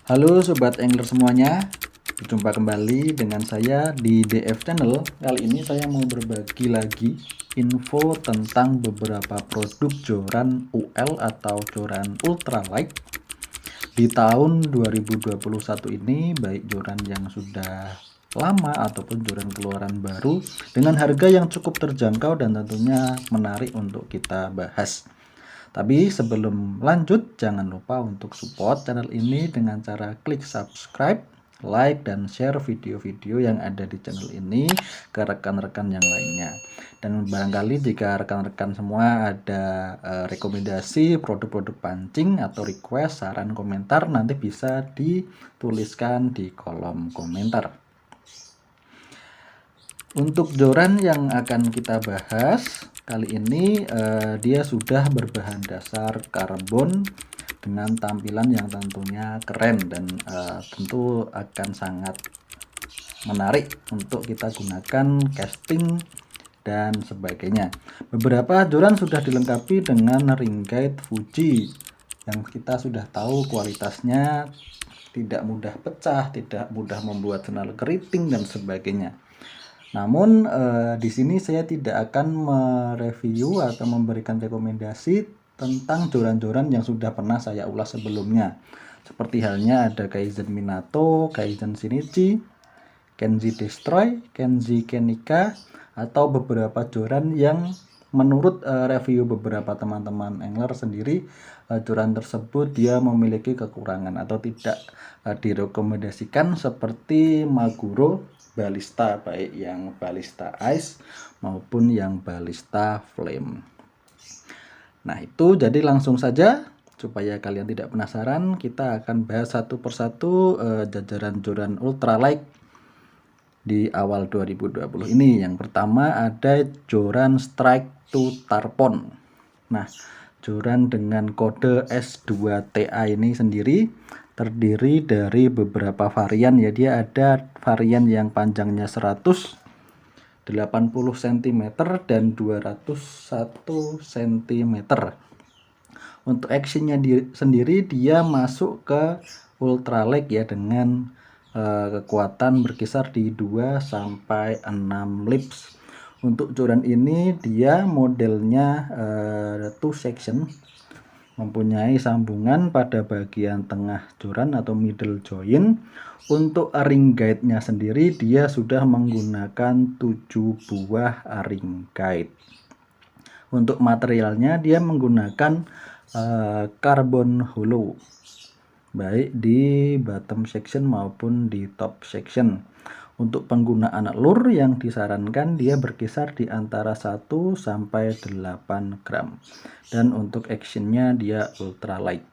Halo Sobat Angler semuanya, berjumpa kembali dengan saya di DF Channel. Kali ini saya mau berbagi lagi info tentang beberapa produk joran UL atau joran ultralight di tahun 2021 ini, baik joran yang sudah lama ataupun joran keluaran baru dengan harga yang cukup terjangkau dan tentunya menarik untuk kita bahas. Tapi sebelum lanjut, jangan lupa untuk support channel ini dengan cara klik subscribe, like, dan share video-video yang ada di channel ini ke rekan-rekan yang lainnya. Dan barangkali jika rekan-rekan semua ada rekomendasi produk-produk pancing atau request, saran, komentar, nanti bisa dituliskan di kolom komentar. Untuk joran yang akan kita bahas kali ini dia sudah berbahan dasar karbon dengan tampilan yang tentunya keren dan tentu akan sangat menarik untuk kita gunakan casting dan sebagainya. Beberapa joran sudah dilengkapi dengan ring guide Fuji yang kita sudah tahu kualitasnya tidak mudah pecah, tidak mudah membuat sendal keriting dan sebagainya. Namun di sini saya tidak akan mereview atau memberikan rekomendasi tentang joran-joran yang sudah pernah saya ulas sebelumnya. Seperti halnya ada Kaizen Minato, Kaizen Shinichi, Kenji Destroy, Kenji Kenika, atau beberapa joran yang menurut review beberapa teman-teman angler sendiri, joran tersebut dia memiliki kekurangan atau tidak direkomendasikan seperti Maguro Ballista, baik yang Ballista Ice maupun yang Ballista Flame. Nah itu, jadi langsung saja supaya kalian tidak penasaran, kita akan bahas satu persatu jajaran joran ultralight di awal 2020 ini. Yang pertama ada joran Strike 2 Tarpon. Nah, joran dengan kode S2TA ini sendiri terdiri dari beberapa varian ya. Dia ada varian yang panjangnya 180 cm dan 201 cm. Untuk actionnya sendiri dia masuk ke ultralight ya dengan kekuatan berkisar di 2 sampai 6 lips. Untuk joran ini dia modelnya two section, mempunyai sambungan pada bagian tengah joran atau middle joint. Untuk ring guide-nya sendiri dia sudah menggunakan 7 buah ring guide. Untuk materialnya dia menggunakan carbon hollow, baik di bottom section maupun di top section. Untuk penggunaan lure yang disarankan dia berkisar di antara 1 sampai 8 gram. Dan untuk actionnya dia ultralight.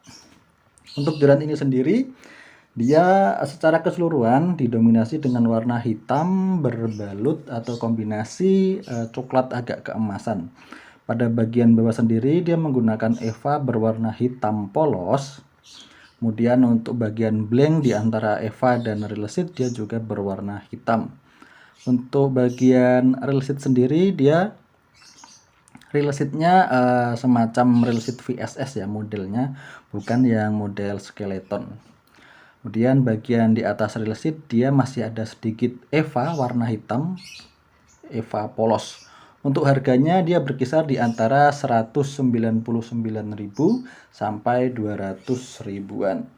Untuk joran ini sendiri dia secara keseluruhan didominasi dengan warna hitam berbalut atau kombinasi coklat agak keemasan. Pada bagian bawah sendiri dia menggunakan EVA berwarna hitam polos. Kemudian untuk bagian blank di antara EVA dan reel seat dia juga berwarna hitam. Untuk bagian reel seat sendiri dia reel seatnya semacam reel seat VSS ya modelnya, bukan yang model skeleton. Kemudian bagian di atas reel seat dia masih ada sedikit EVA warna hitam, EVA polos. Untuk harganya dia berkisar di antara 199.000 sampai 200 ribuan.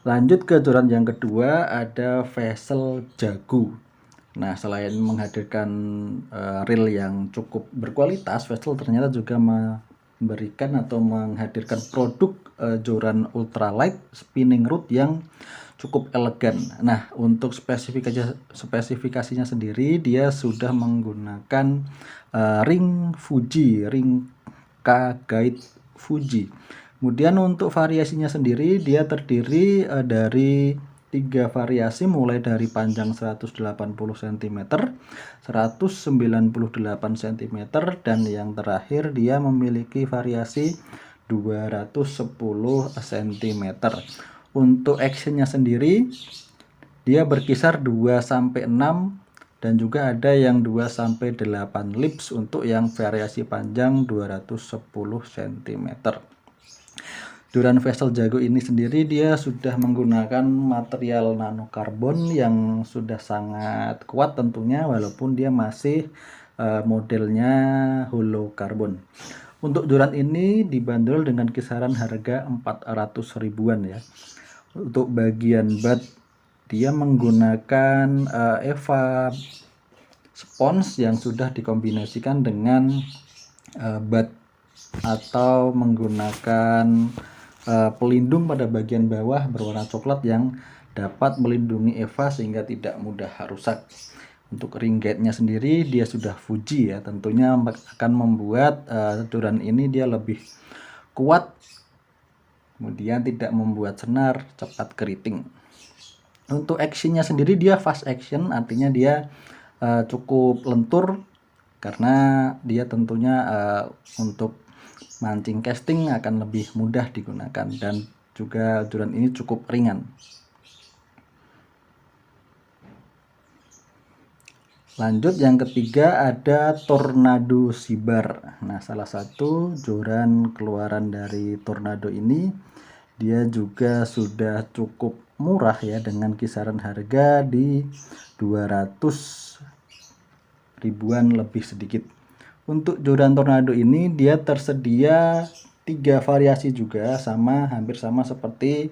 Lanjut ke joran yang kedua ada Vessel Jago. Nah, selain menghadirkan reel yang cukup berkualitas, Vessel ternyata juga memberikan atau menghadirkan produk joran ultralight spinning rod yang cukup elegan. Nah, untuk spesifikasinya sendiri dia sudah menggunakan ring Fuji, ring K guide Fuji. Kemudian untuk variasinya sendiri dia terdiri dari 3 variasi, mulai dari panjang 180 cm, 198 cm, dan yang terakhir dia memiliki variasi 210 cm. Untuk actionnya sendiri dia berkisar 2 sampai 6 dan juga ada yang 2 sampai 8 lips untuk yang variasi panjang 210 cm. Duran Vessel Jago ini sendiri dia sudah menggunakan material nanokarbon yang sudah sangat kuat tentunya, walaupun dia masih modelnya hollow carbon. Untuk Duran ini dibanderol dengan kisaran harga 400 ribuan ya. Untuk bagian bat dia menggunakan EVA spons yang sudah dikombinasikan dengan bat atau menggunakan pelindung pada bagian bawah berwarna coklat yang dapat melindungi EVA sehingga tidak mudah rusak. Untuk ring guide-nya sendiri dia sudah Fuji ya, tentunya akan membuat Duran ini dia lebih kuat, kemudian tidak membuat senar cepat keriting. Untuk actionnya sendiri dia fast action, artinya dia cukup lentur karena dia tentunya untuk mancing casting akan lebih mudah digunakan, dan juga Duran ini cukup ringan. Lanjut yang ketiga ada Tornado Sibar. Nah, salah satu joran keluaran dari Tornado ini dia juga sudah cukup murah ya, dengan kisaran harga di 200 ribuan lebih sedikit. Untuk joran Tornado ini dia tersedia 3 variasi juga, hampir sama seperti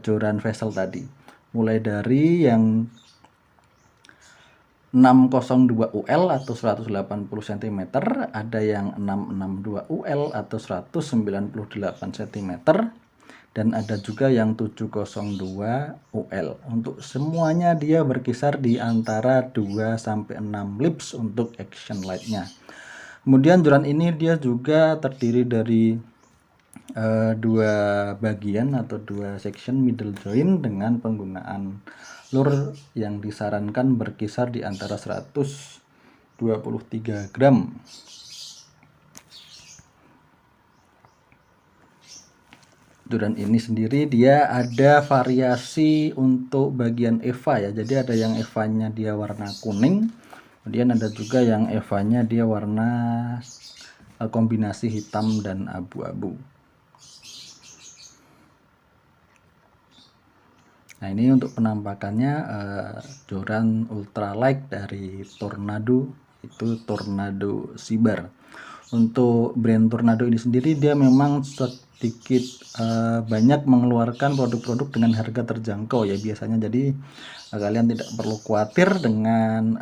joran Vessel tadi. Mulai dari yang 602 UL atau 180 cm, ada yang 662 UL atau 198 cm, dan ada juga yang 702 UL. Untuk semuanya dia berkisar di antara 2 sampai 6 lips untuk action lightnya. Kemudian joran ini dia juga terdiri dari 2 bagian atau 2 section middle joint dengan penggunaan lure yang disarankan berkisar di antara 123 gram. Joran ini sendiri dia ada variasi untuk bagian EVA ya, jadi ada yang EVA-nya dia warna kuning, kemudian ada juga yang EVA-nya dia warna kombinasi hitam dan abu-abu. Nah, ini untuk penampakannya joran ultralight dari Tornado, itu Tornado Sibar. Untuk brand Tornado ini sendiri dia memang sedikit banyak mengeluarkan produk-produk dengan harga terjangkau ya biasanya, jadi kalian tidak perlu khawatir dengan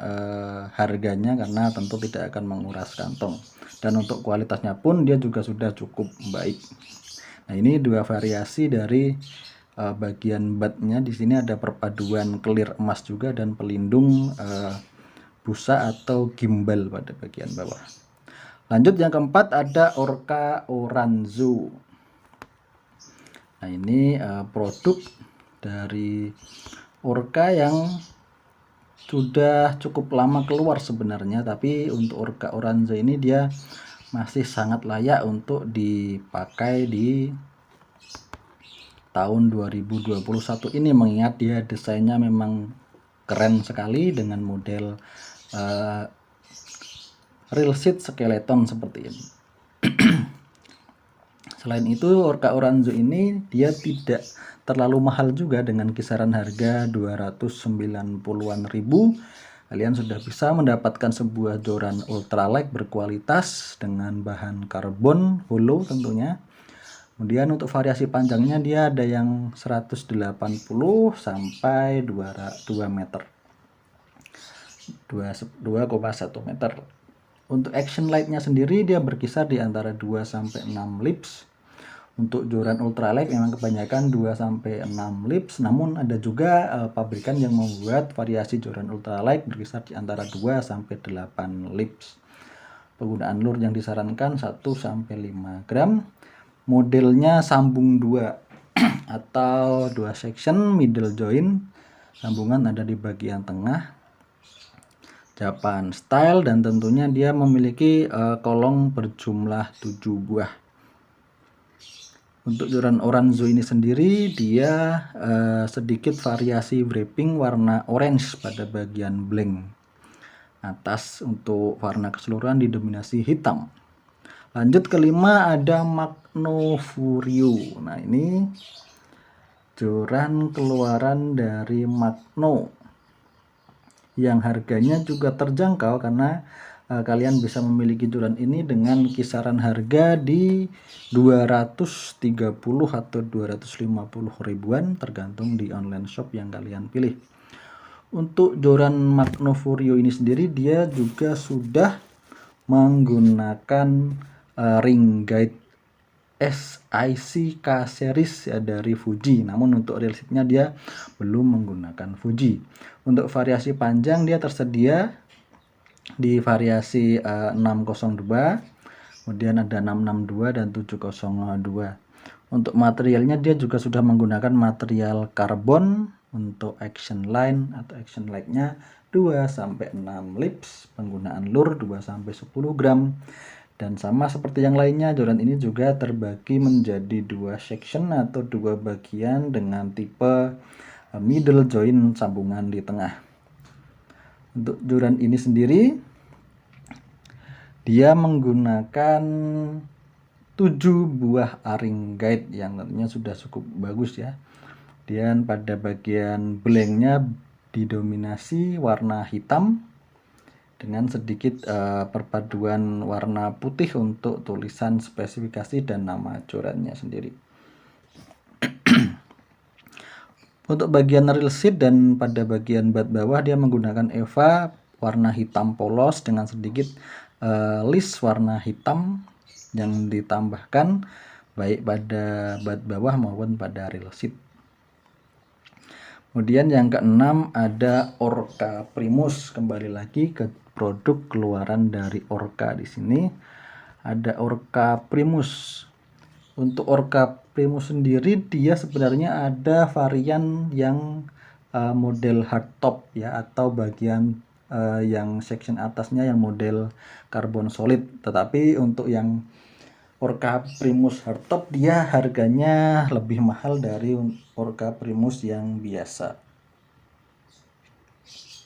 harganya karena tentu tidak akan menguras kantong, dan untuk kualitasnya pun dia juga sudah cukup baik. Nah, ini 2 variasi dari bagian batnya. Di sini ada perpaduan clear emas juga dan pelindung busa atau gimbal pada bagian bawah. Lanjut yang keempat ada Orca Oranzo. Nah, ini produk dari Orca yang sudah cukup lama keluar sebenarnya, tapi untuk Orca Oranzo ini dia masih sangat layak untuk dipakai di tahun 2021 ini, mengingat dia desainnya memang keren sekali dengan model real seat skeleton seperti ini. Selain itu Orca Oranzo ini dia tidak terlalu mahal juga, dengan kisaran harga 290-an ribu. Kalian sudah bisa mendapatkan sebuah joran ultralight berkualitas dengan bahan karbon hollow tentunya. Kemudian untuk variasi panjangnya dia ada yang 180 sampai 2 meter. 2,1 meter. Untuk action lightnya sendiri dia berkisar di antara 2 sampai 6 lips. Untuk joran ultralight memang kebanyakan 2 sampai 6 lips, namun ada juga pabrikan yang membuat variasi joran ultralight berkisar di antara 2 sampai 8 lips. Penggunaan lure yang disarankan 1 sampai 5 gram. Modelnya sambung 2 atau 2 section middle joint, sambungan ada di bagian tengah, Japan style, dan tentunya dia memiliki kolong berjumlah 7 buah. Untuk joran Oranzo ini sendiri dia sedikit variasi wrapping warna orange pada bagian blank atas. Untuk warna keseluruhan didominasi hitam. Lanjut kelima ada Magno Furio. Nah, ini joran keluaran dari Magno yang harganya juga terjangkau karena kalian bisa memiliki joran ini dengan kisaran harga di 230 atau 250 ribuan tergantung di online shop yang kalian pilih. Untuk joran Magno Furio ini sendiri dia juga sudah menggunakan ring guide SIC K series ya dari Fuji, namun untuk reelsitnya dia belum menggunakan Fuji. Untuk variasi panjang dia tersedia di variasi 602, kemudian ada 662 dan 702. Untuk materialnya dia juga sudah menggunakan material karbon. Untuk action line atau action leg-nya 2-6 lips, penggunaan lure 2-10 gram. Dan sama seperti yang lainnya, joran ini juga terbagi menjadi 2 section atau 2 bagian dengan tipe middle joint sambungan di tengah. Untuk joran ini sendiri dia menggunakan 7 buah A-ring guide yang tentunya sudah cukup bagus ya. Dan pada bagian blanknya didominasi warna hitam dengan sedikit perpaduan warna putih untuk tulisan spesifikasi dan nama jorannya sendiri. Untuk bagian reel sheet dan pada bagian bat bawah dia menggunakan EVA warna hitam polos dengan sedikit list warna hitam yang ditambahkan baik pada bat bawah maupun pada reel sheet. Kemudian yang keenam ada Orca Primus. Kembali lagi ke produk keluaran dari Orca di sini. Ada Orca Primus. Untuk Orca Primus sendiri dia sebenarnya ada varian yang model hardtop ya, atau bagian yang section atasnya yang model karbon solid. Tetapi untuk yang Orca Primus hardtop dia harganya lebih mahal dari Orca Primus yang biasa.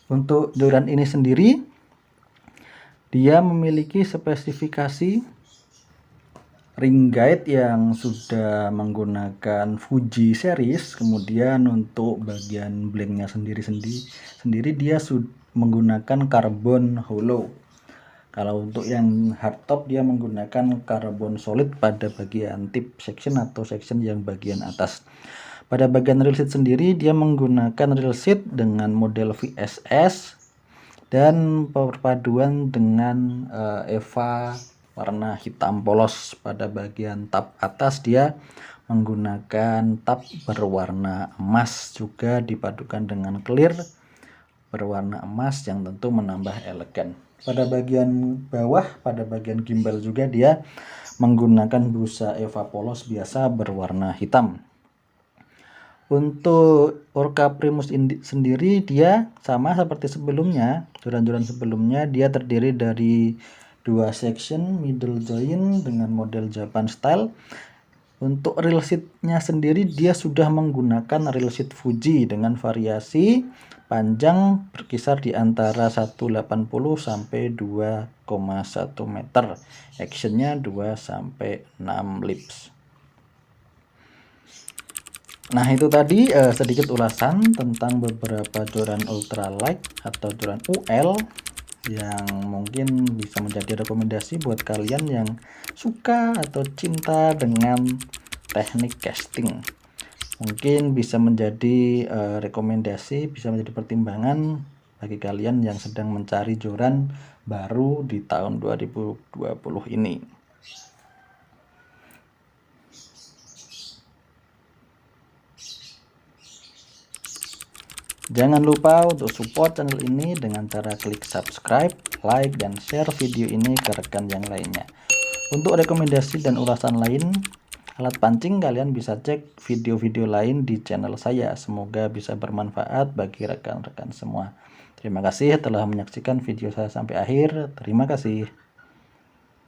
Untuk joran ini sendiri dia memiliki spesifikasi ring guide yang sudah menggunakan Fuji series. Kemudian untuk bagian blanknya sendiri dia menggunakan karbon hollow. Kalau untuk yang hardtop dia menggunakan karbon solid pada bagian tip section atau section yang bagian atas. Pada bagian reel sheet sendiri dia menggunakan reel sheet dengan model VSS dan perpaduan dengan EVA warna hitam polos. Pada bagian tab atas dia menggunakan tab berwarna emas juga dipadukan dengan clear berwarna emas yang tentu menambah elegan. Pada bagian bawah, pada bagian gimbal juga dia menggunakan busa EVA polos biasa berwarna hitam. Untuk Orca Primus sendiri dia sama seperti sebelumnya, joran-joran sebelumnya dia terdiri dari 2 section middle joint dengan model Japan style. Untuk reel sheet-nya sendiri dia sudah menggunakan reel sheet Fuji dengan variasi panjang berkisar di antara 180 sampai 2,1 meter. Actionnya 2-6 lips. Nah, itu tadi sedikit ulasan tentang beberapa joran ultralight atau joran UL yang mungkin bisa menjadi rekomendasi buat kalian yang suka atau cinta dengan teknik casting. Mungkin bisa menjadi rekomendasi, bisa menjadi pertimbangan bagi kalian yang sedang mencari joran baru di tahun 2020 ini. Jangan lupa untuk support channel ini dengan cara klik subscribe, like, dan share video ini ke rekan yang lainnya. Untuk rekomendasi dan ulasan lain alat pancing kalian bisa cek video-video lain di channel saya. Semoga bisa bermanfaat bagi rekan-rekan semua. Terima kasih telah menyaksikan video saya sampai akhir. Terima kasih.